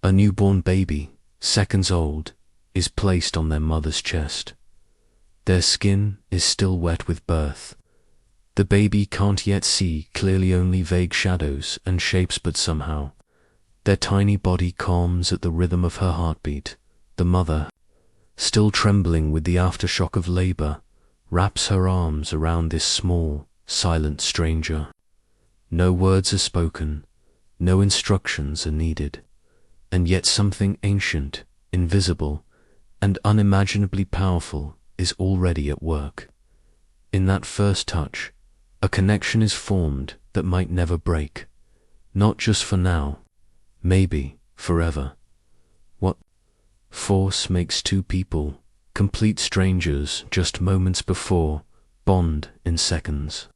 A newborn baby, seconds old, is placed on their mother's chest. Their skin is still wet with birth. The baby can't yet see clearly, only vague shadows and shapes, but somehow their tiny body calms at the rhythm of her heartbeat. The mother, still trembling with the aftershock of labor, wraps her arms around this small, silent stranger. No words are spoken, no instructions are needed, and yet something ancient, invisible, and unimaginably powerful is already at work. In that first touch, a connection is formed that might never break, not just for now, maybe forever. What force makes two people, complete strangers just moments before, bond in seconds?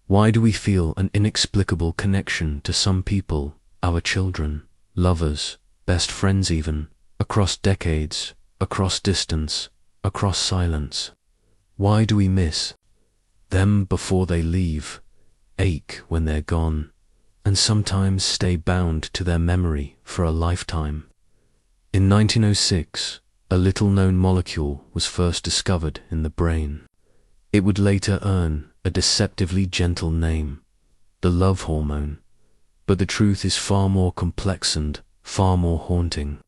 Why do we feel an inexplicable connection to some people, our children, lovers, best friends even, across decades, across distance, across silence? Why do we miss them before they leave, ache when they're gone, and sometimes stay bound to their memory for a lifetime? In 1906, a little-known molecule was first discovered in the brain. It would later earn a deceptively gentle name, the love hormone. But the truth is far more complex and far more haunting.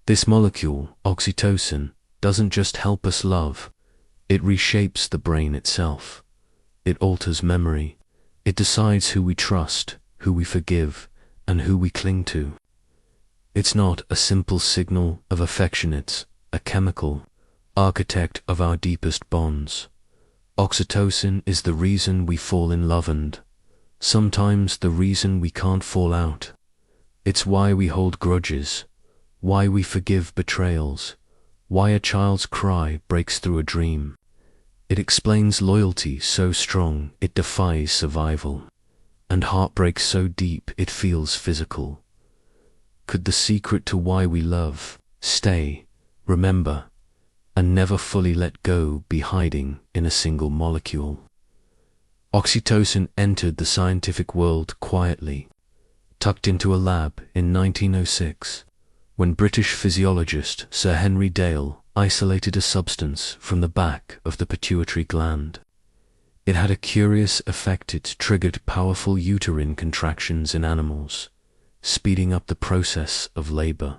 This molecule, oxytocin, doesn't just help us love, it reshapes the brain itself. It alters memory. It decides who we trust, who we forgive, and who we cling to. It's not a simple signal of affection, it's a chemical, architect of our deepest bonds. Oxytocin is the reason we fall in love and sometimes the reason we can't fall out. It's why we hold grudges, why we forgive betrayals, why a child's cry breaks through a dream. It explains loyalty so strong it defies survival, and heartbreak so deep it feels physical. Could the secret to why we love, stay, remember, and never fully let go be hiding in a single molecule? Oxytocin entered the scientific world quietly, tucked into a lab in 1906, when British physiologist Sir Henry Dale isolated a substance from the back of the pituitary gland. It had a curious effect. It triggered powerful uterine contractions in animals, speeding up the process of labor.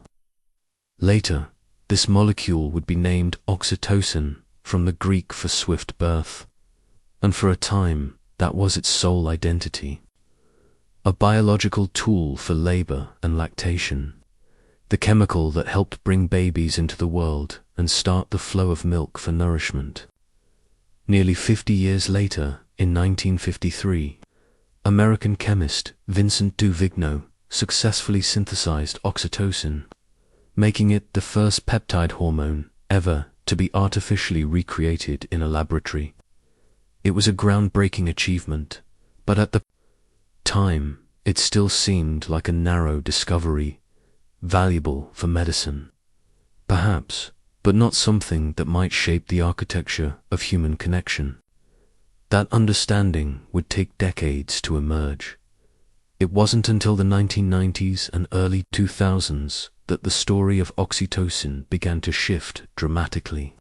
Later, this molecule would be named oxytocin, from the Greek for swift birth, and for a time that was its sole identity. A biological tool for labor and lactation, the chemical that helped bring babies into the world and start the flow of milk for nourishment. Nearly 50 years later, in 1953, American chemist Vincent Duvigneau successfully synthesized oxytocin, making it the first peptide hormone ever to be artificially recreated in a laboratory. It was a groundbreaking achievement, but at the time, it still seemed like a narrow discovery, valuable for medicine, perhaps, but not something that might shape the architecture of human connection. That understanding would take decades to emerge. It wasn't until the 1990s and early 2000s that the story of oxytocin began to shift dramatically.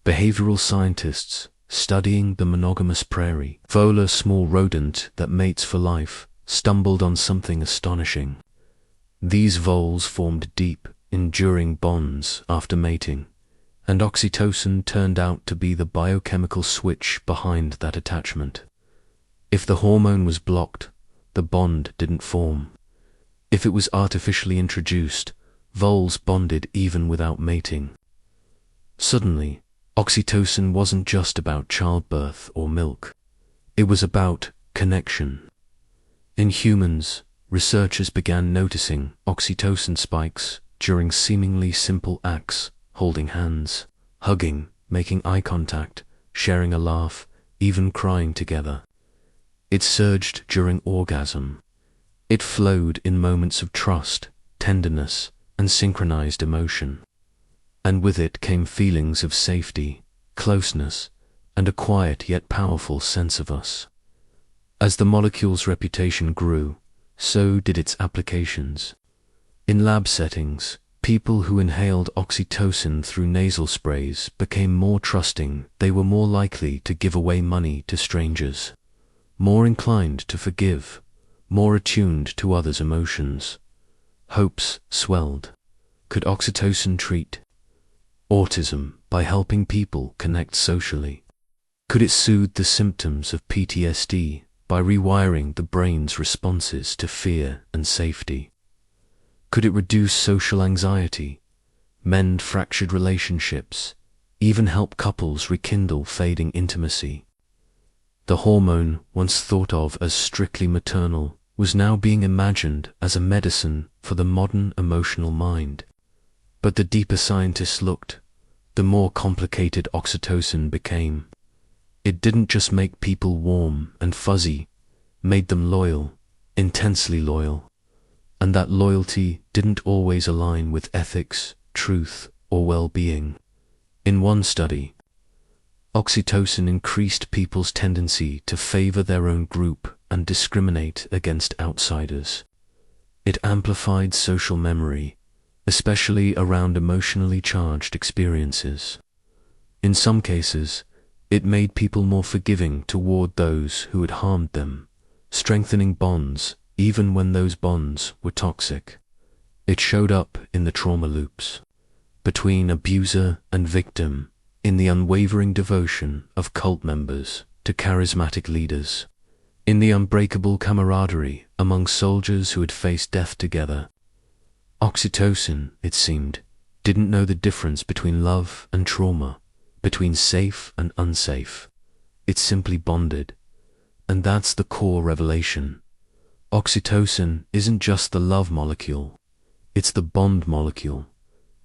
Behavioral scientists studying the monogamous prairie vola, small rodent that mates for life, stumbled on something astonishing. These voles formed deep, enduring bonds after mating, and oxytocin turned out to be the biochemical switch behind that attachment. If the hormone was blocked, the bond didn't form. If it was artificially introduced, voles bonded even without mating. Suddenly, oxytocin wasn't just about childbirth or milk. It was about connection. In humans, researchers began noticing oxytocin spikes during seemingly simple acts, holding hands, hugging, making eye contact, sharing a laugh, even crying together. It surged during orgasm. It flowed in moments of trust, tenderness, and synchronized emotion. And with it came feelings of safety, closeness, and a quiet yet powerful sense of us. As the molecule's reputation grew, so did its applications. In lab settings, people who inhaled oxytocin through nasal sprays became more trusting. They were more likely to give away money to strangers, more inclined to forgive, more attuned to others' emotions. Hopes swelled. Could oxytocin treat autism by helping people connect socially? Could it soothe the symptoms of PTSD by rewiring the brain's responses to fear and safety? Could it reduce social anxiety, mend fractured relationships, even help couples rekindle fading intimacy? The hormone, once thought of as strictly maternal, was now being imagined as a medicine for the modern emotional mind. But the deeper scientists looked, the more complicated oxytocin became. It didn't just make people warm and fuzzy, made them loyal, intensely loyal. And that loyalty didn't always align with ethics, truth, or well-being. In one study, oxytocin increased people's tendency to favor their own group and discriminate against outsiders. It amplified social memory, especially around emotionally charged experiences. In some cases, it made people more forgiving toward those who had harmed them, strengthening bonds even when those bonds were toxic. It showed up in the trauma loops, between abuser and victim, in the unwavering devotion of cult members to charismatic leaders, in the unbreakable camaraderie among soldiers who had faced death together. Oxytocin, it seemed, didn't know the difference between love and trauma, between safe and unsafe. It simply bonded. And that's the core revelation. Oxytocin isn't just the love molecule, it's the bond molecule.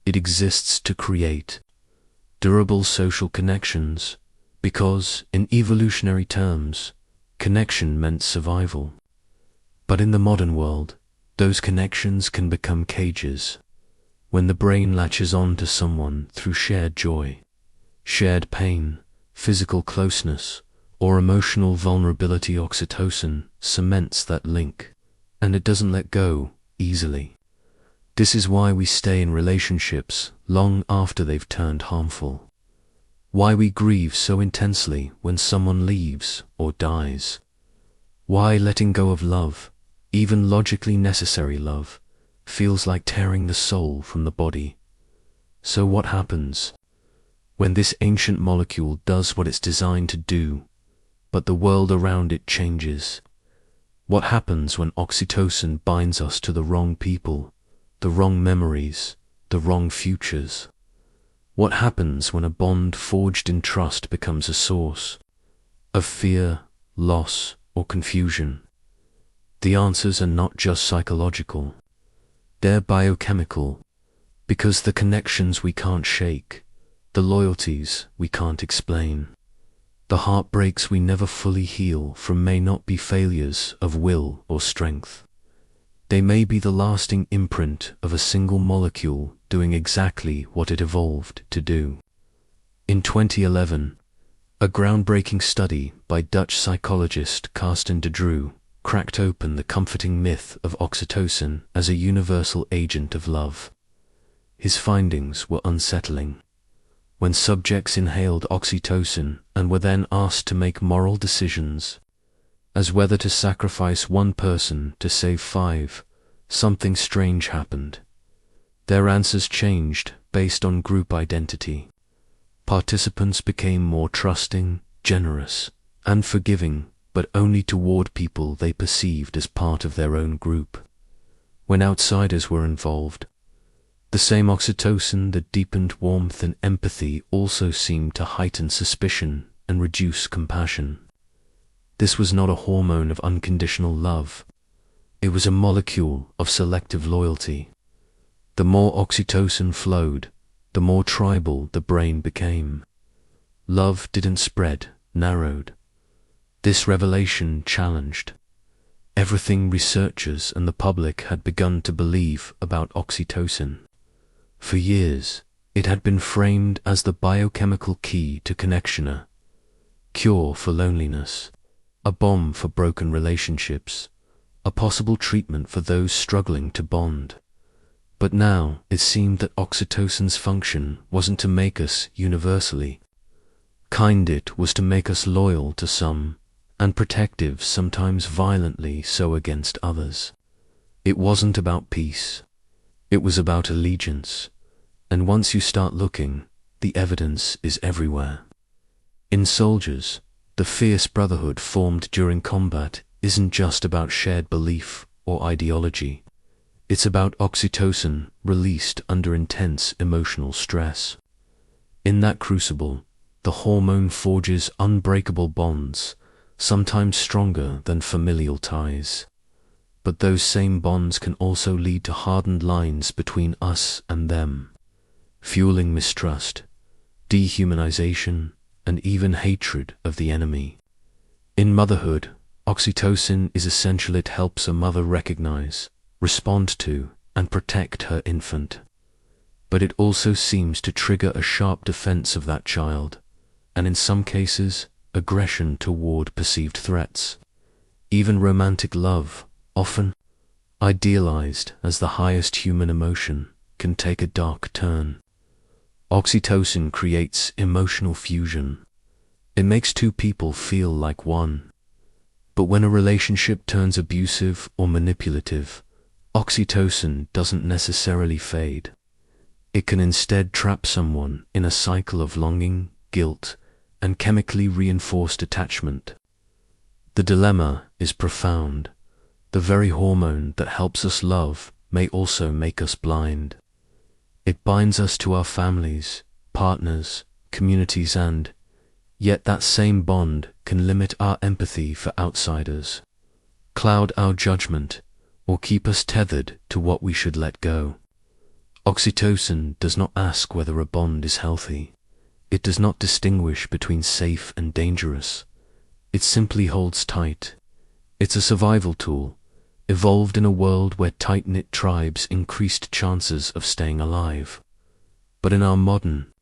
It exists to create durable social connections, because, in evolutionary terms, connection meant survival. But in the modern world, those connections can become cages. When the brain latches on to someone through shared joy, shared pain, physical closeness, or emotional vulnerability, oxytocin cements that link, and it doesn't let go easily. This is why we stay in relationships long after they've turned harmful. Why we grieve so intensely when someone leaves or dies. Why letting go of love, even logically necessary love, feels like tearing the soul from the body. So what happens when this ancient molecule does what it's designed to do, but the world around it changes? What happens when oxytocin binds us to the wrong people, the wrong memories, the wrong futures? What happens when a bond forged in trust becomes a source of fear, loss, or confusion? The answers are not just psychological. They're biochemical, because the connections we can't shake, the loyalties we can't explain, the heartbreaks we never fully heal from may not be failures of will or strength. They may be the lasting imprint of a single molecule doing exactly what it evolved to do. In 2011, a groundbreaking study by Dutch psychologist Carsten de Drew cracked open the comforting myth of oxytocin as a universal agent of love. His findings were unsettling. When subjects inhaled oxytocin and were then asked to make moral decisions, as whether to sacrifice one person to save 5, something strange happened. Their answers changed based on group identity. Participants became more trusting, generous, and forgiving, but only toward people they perceived as part of their own group. When outsiders were involved, the same oxytocin that deepened warmth and empathy also seemed to heighten suspicion and reduce compassion. This was not a hormone of unconditional love. It was a molecule of selective loyalty. The more oxytocin flowed, the more tribal the brain became. Love didn't spread, narrowed. This revelation challenged everything researchers and the public had begun to believe about oxytocin. For years, it had been framed as the biochemical key to connection, a cure for loneliness, a balm for broken relationships, a possible treatment for those struggling to bond. But now it seemed that oxytocin's function wasn't to make us universally kind, it was to make us loyal to some, and protective, sometimes violently so, against others. It wasn't about peace, it was about allegiance, and once you start looking, the evidence is everywhere. In soldiers, the fierce brotherhood formed during combat isn't just about shared belief or ideology. It's about oxytocin released under intense emotional stress. In that crucible, the hormone forges unbreakable bonds, sometimes stronger than familial ties. But those same bonds can also lead to hardened lines between us and them, fueling mistrust, dehumanization, and even hatred of the enemy. In motherhood, oxytocin is essential. It helps a mother recognize, respond to, and protect her infant. But it also seems to trigger a sharp defense of that child, and in some cases, aggression toward perceived threats. Even romantic love, often idealized as the highest human emotion, can take a dark turn. Oxytocin creates emotional fusion. It makes two people feel like one. But when a relationship turns abusive or manipulative, oxytocin doesn't necessarily fade. It can instead trap someone in a cycle of longing, guilt, and chemically reinforced attachment. The dilemma is profound. The very hormone that helps us love may also make us blind. It binds us to our families, partners, communities, and yet that same bond can limit our empathy for outsiders, cloud our judgment, or keep us tethered to what we should let go. Oxytocin does not ask whether a bond is healthy. It does not distinguish between safe and dangerous. It simply holds tight. It's a survival tool, evolved in a world where tight-knit tribes increased chances of staying alive. But in our modern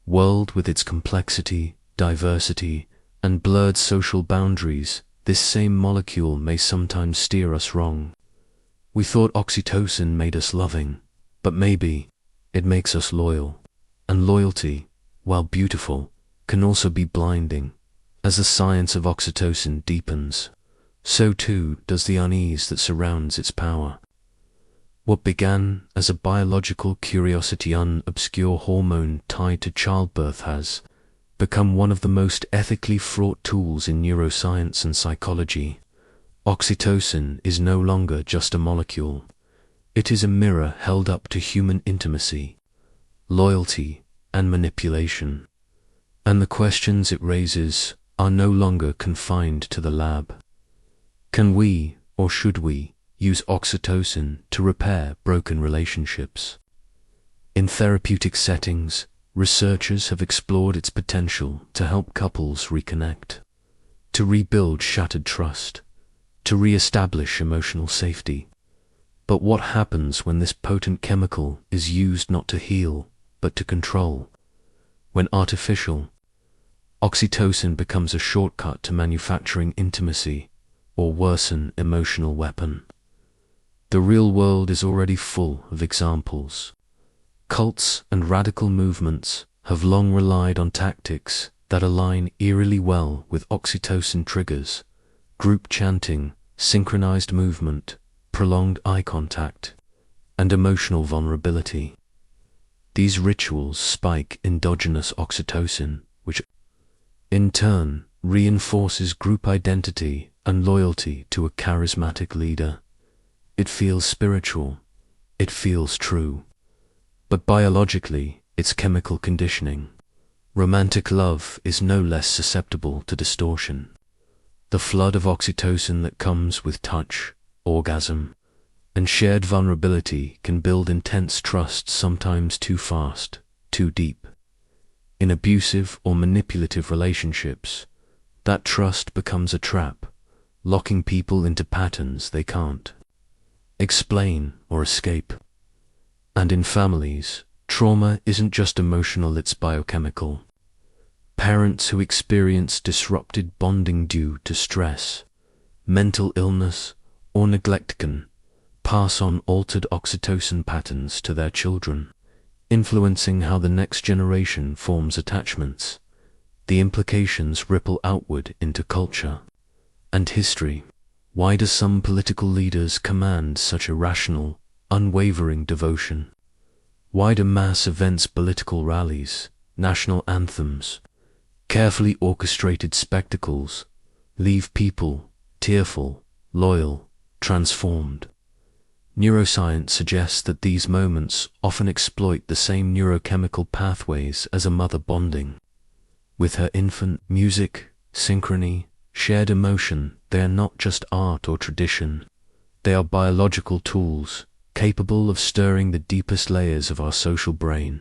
world, with its complexity, diversity, and blurred social boundaries, this same molecule may sometimes steer us wrong. We thought oxytocin made us loving, but maybe it makes us loyal. And loyalty, while beautiful, can also be blinding. As the science of oxytocin deepens, so too does the unease that surrounds its power. What began as a biological curiosity, an obscure hormone tied to childbirth, has become one of the most ethically fraught tools in neuroscience and psychology. Oxytocin is no longer just a molecule. It is a mirror held up to human intimacy, loyalty, and manipulation. And the questions it raises are no longer confined to the lab. Can we, or should we, use oxytocin to repair broken relationships? In therapeutic settings, researchers have explored its potential to help couples reconnect, to rebuild shattered trust, to re-establish emotional safety. But what happens when this potent chemical is used not to heal, but to control? When artificial oxytocin becomes a shortcut to manufacturing intimacy, or worse, an emotional weapon. The real world is already full of examples. Cults and radical movements have long relied on tactics that align eerily well with oxytocin triggers: group chanting, synchronized movement, prolonged eye contact, and emotional vulnerability. These rituals spike endogenous oxytocin, which in turn reinforces group identity and loyalty to a charismatic leader. It feels spiritual, it feels true. But biologically, it's chemical conditioning. Romantic love is no less susceptible to distortion. The flood of oxytocin that comes with touch, orgasm, and shared vulnerability can build intense trust, sometimes too fast, too deep. In abusive or manipulative relationships, that trust becomes a trap, locking people into patterns they can't explain or escape. And in families, trauma isn't just emotional, it's biochemical. Parents who experience disrupted bonding due to stress, mental illness, or neglect can pass on altered oxytocin patterns to their children, influencing how the next generation forms attachments. The implications ripple outward into culture and history. Why do some political leaders command such irrational, unwavering devotion? Why do mass events, political rallies, national anthems, carefully orchestrated spectacles leave people tearful, loyal, transformed? Neuroscience suggests that these moments often exploit the same neurochemical pathways as a mother bonding with her infant. Music, synchrony, shared emotion, they are not just art or tradition. They are biological tools, capable of stirring the deepest layers of our social brain,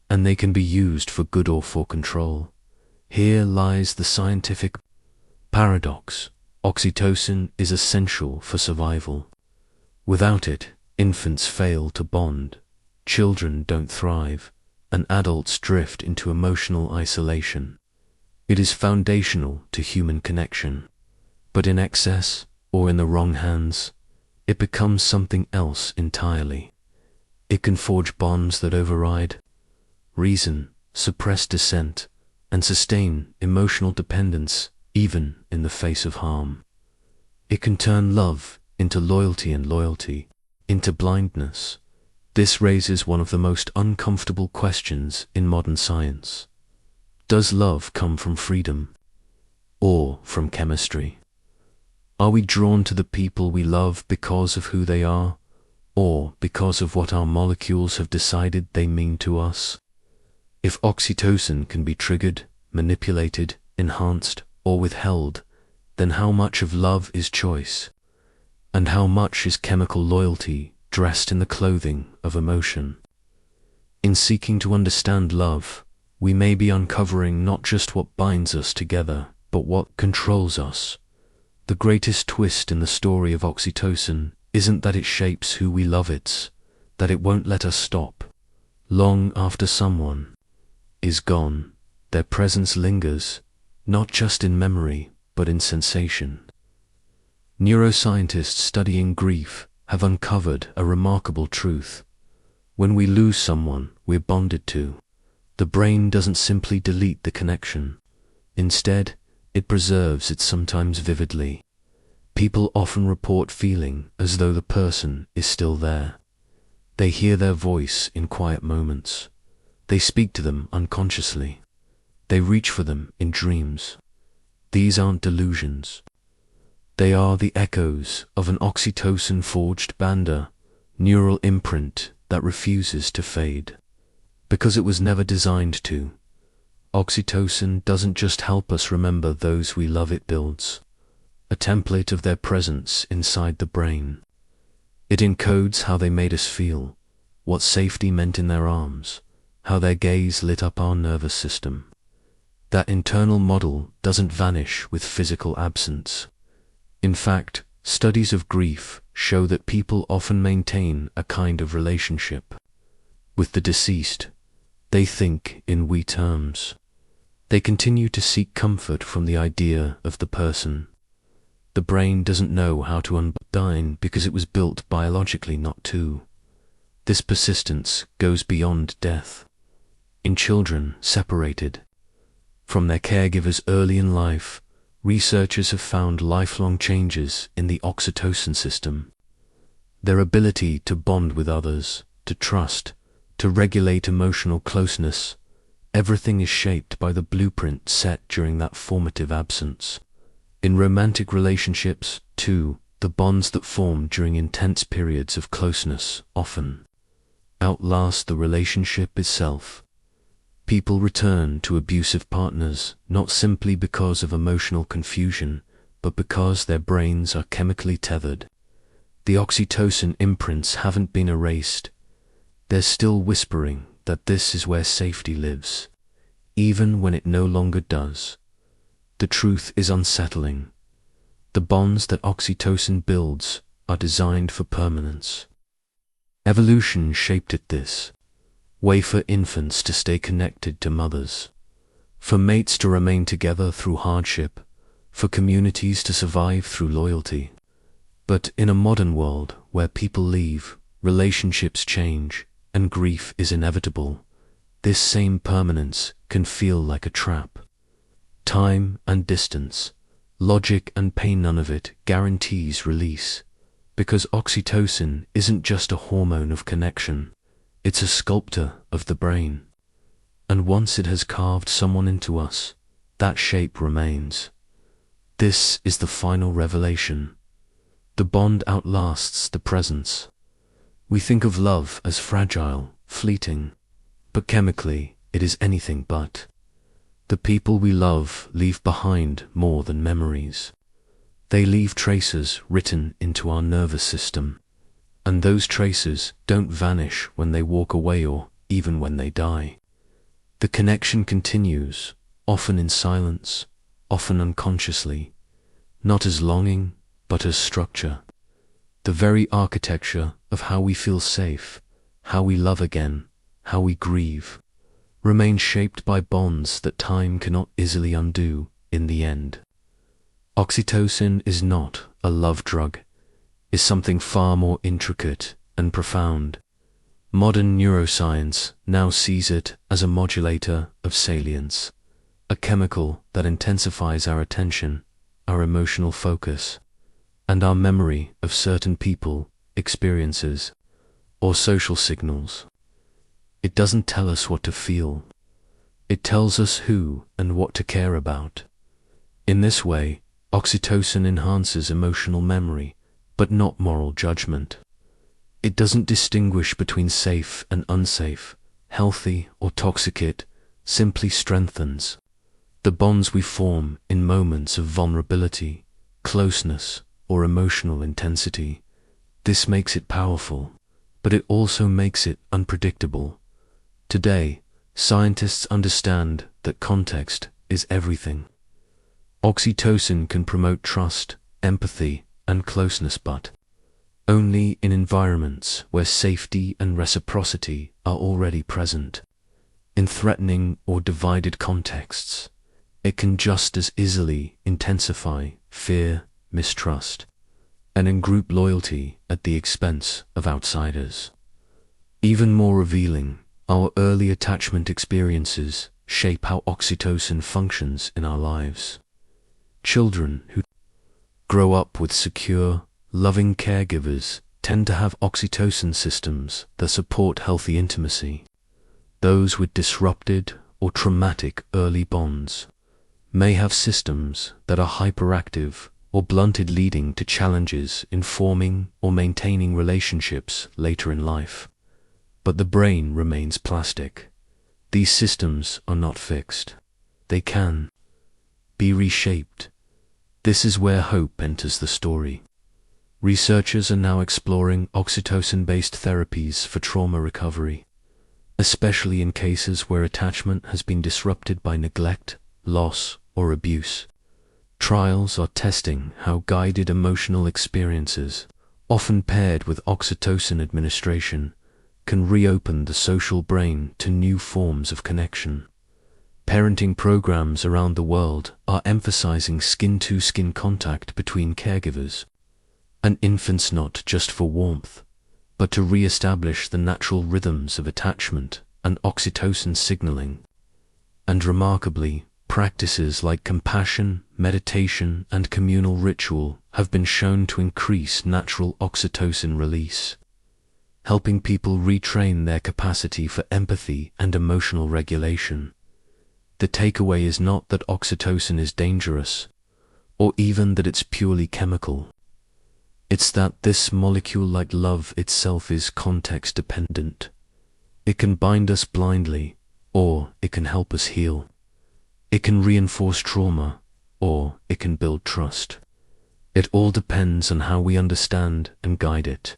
and they can be used for good or for control. Here lies the scientific paradox. Oxytocin is essential for survival. Without it, infants fail to bond, children don't thrive, and adults drift into emotional isolation. It is foundational to human connection. But in excess, or in the wrong hands, it becomes something else entirely. It can forge bonds that override reason, suppress dissent, and sustain emotional dependence even in the face of harm. It can turn love into loyalty and loyalty into blindness. This raises one of the most uncomfortable questions in modern science. Does love come from freedom or from chemistry? Are we drawn to the people we love because of who they are, or because of what our molecules have decided they mean to us? If oxytocin can be triggered, manipulated, enhanced, or withheld, then how much of love is choice? And how much is chemical loyalty dressed in the clothing of emotion? In seeking to understand love, we may be uncovering not just what binds us together, but what controls us. The greatest twist in the story of oxytocin isn't that it shapes who we love, it's that it won't let us stop. Long after someone is gone, their presence lingers, not just in memory, but in sensation. Neuroscientists studying grief have uncovered a remarkable truth. When we lose someone we're bonded to, the brain doesn't simply delete the connection. Instead, it preserves it, sometimes vividly. People often report feeling as though the person is still there. They hear their voice in quiet moments. They speak to them unconsciously. They reach for them in dreams. These aren't delusions. They are the echoes of an oxytocin-forged banda, neural imprint that refuses to fade. Because it was never designed to. Oxytocin doesn't just help us remember those we love, it builds a template of their presence inside the brain. It encodes how they made us feel, what safety meant in their arms, how their gaze lit up our nervous system. That internal model doesn't vanish with physical absence. In fact, studies of grief show that people often maintain a kind of relationship with the deceased. They think in we terms. They continue to seek comfort from the idea of the person. The brain doesn't know how to undyne because it was built biologically not to. This persistence goes beyond death. In children separated from their caregivers early in life, researchers have found lifelong changes in the oxytocin system. Their ability to bond with others, to trust, to regulate emotional closeness, everything is shaped by the blueprint set during that formative absence. In romantic relationships, too, the bonds that form during intense periods of closeness often outlast the relationship itself. People return to abusive partners not simply because of emotional confusion, but because their brains are chemically tethered. The oxytocin imprints haven't been erased. They're still whispering that this is where safety lives, even when it no longer does. The truth is unsettling. The bonds that oxytocin builds are designed for permanence. Evolution shaped it this way: for infants to stay connected to mothers, for mates to remain together through hardship, for communities to survive through loyalty. But in a modern world where people leave, relationships change, and grief is inevitable, this same permanence can feel like a trap. Time and distance, logic and pain, none of it guarantees release, because oxytocin isn't just a hormone of connection, it's a sculptor of the brain. And once it has carved someone into us, that shape remains. This is the final revelation. The bond outlasts the presence. We think of love as fragile, fleeting, but chemically it is anything but. The people we love leave behind more than memories. They leave traces written into our nervous system, and those traces don't vanish when they walk away or even when they die. The connection continues, often in silence, often unconsciously, not as longing, but as structure. The very architecture of how we feel safe, how we love again, how we grieve, remains shaped by bonds that time cannot easily undo in the end. Oxytocin is not a love drug, is something far more intricate and profound. Modern neuroscience now sees it as a modulator of salience, a chemical that intensifies our attention, our emotional focus, and our memory of certain people, experiences, or social signals. It doesn't tell us what to feel. It tells us who and what to care about. In this way, oxytocin enhances emotional memory, but not moral judgment. It doesn't distinguish between safe and unsafe, healthy or toxic. It simply strengthens the bonds we form in moments of vulnerability, closeness, or emotional intensity. This makes it powerful, but it also makes it unpredictable. Today, scientists understand that context is everything. Oxytocin can promote trust, empathy, and closeness, but only in environments where safety and reciprocity are already present. In threatening or divided contexts, it can just as easily intensify fear, mistrust, and in group loyalty at the expense of outsiders. Even more revealing, our early attachment experiences shape how oxytocin functions in our lives. Children who grow up with secure, loving caregivers tend to have oxytocin systems that support healthy intimacy. Those with disrupted or traumatic early bonds may have systems that are hyperactive or blunted, leading to challenges in forming or maintaining relationships later in life. But the brain remains plastic. These systems are not fixed. They can be reshaped. This is where hope enters the story. Researchers are now exploring oxytocin-based therapies for trauma recovery, especially in cases where attachment has been disrupted by neglect, loss, or abuse. Trials are testing how guided emotional experiences, often paired with oxytocin administration, can reopen the social brain to new forms of connection. Parenting programs around the world are emphasizing skin-to-skin contact between caregivers, and infants not just for warmth, but to re-establish the natural rhythms of attachment and oxytocin signaling. And remarkably, practices like compassion, meditation, and communal ritual have been shown to increase natural oxytocin release, helping people retrain their capacity for empathy and emotional regulation. The takeaway is not that oxytocin is dangerous, or even that it's purely chemical. It's that this molecule, like love itself, is context-dependent. It can bind us blindly, or it can help us heal. It can reinforce trauma, or it can build trust. It all depends on how we understand and guide it,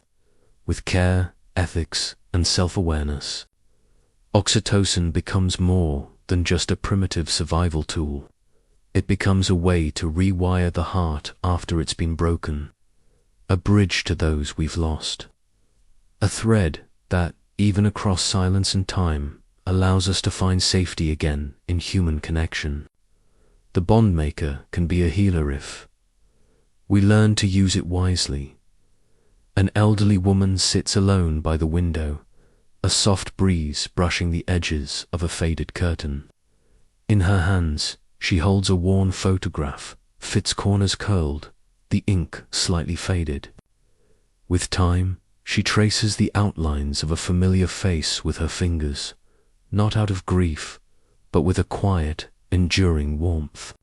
with care, ethics, and self-awareness. Oxytocin becomes more than just a primitive survival tool. It becomes a way to rewire the heart after it's been broken, a bridge to those we've lost, a thread that, even across silence and time, allows us to find safety again in human connection. The bondmaker can be a healer if we learn to use it wisely. An elderly woman sits alone by the window, a soft breeze brushing the edges of a faded curtain. In her hands, she holds a worn photograph, its corners curled, the ink slightly faded. With time, she traces the outlines of a familiar face with her fingers, not out of grief, but with a quiet, enduring warmth.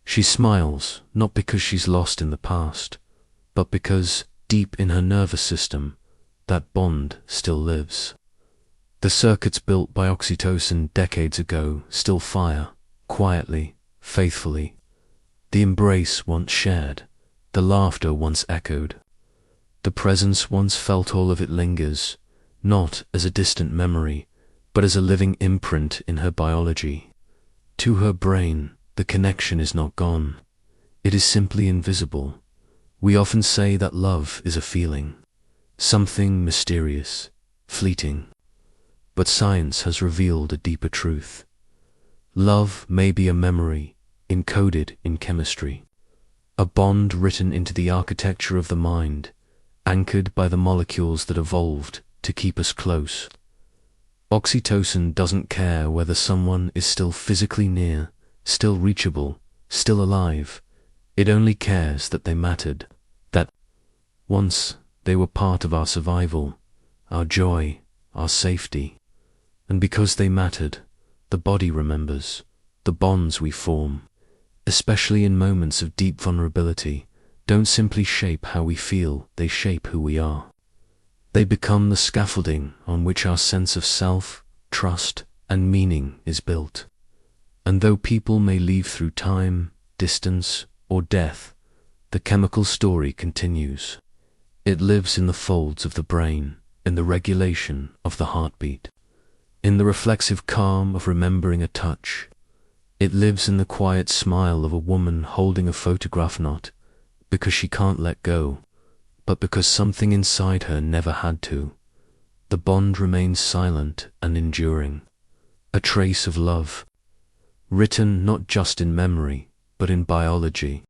She smiles, not because she's lost in the past, but because, deep in her nervous system, that bond still lives. The circuits built by oxytocin decades ago still fire, quietly, faithfully. The embrace once shared, the laughter once echoed. The presence once felt, all of it lingers, not as a distant memory, but as a living imprint in her biology. To her brain, the connection is not gone. It is simply invisible. We often say that love is a feeling, something mysterious, fleeting. But science has revealed a deeper truth. Love may be a memory, encoded in chemistry, a bond written into the architecture of the mind, anchored by the molecules that evolved to keep us close. Oxytocin doesn't care whether someone is still physically near, still reachable, still alive. It only cares that they mattered, that once they were part of our survival, our joy, our safety. And because they mattered, the body remembers, the bonds we form, especially in moments of deep vulnerability, don't simply shape how we feel, they shape who we are. They become the scaffolding on which our sense of self, trust, and meaning is built. And though people may leave through time, distance, or death, the chemical story continues. It lives in the folds of the brain, in the regulation of the heartbeat, in the reflexive calm of remembering a touch. It lives in the quiet smile of a woman holding a photograph, not because she can't let go, but because something inside her never had to. The bond remains silent and enduring, a trace of love, written not just in memory, but in biology.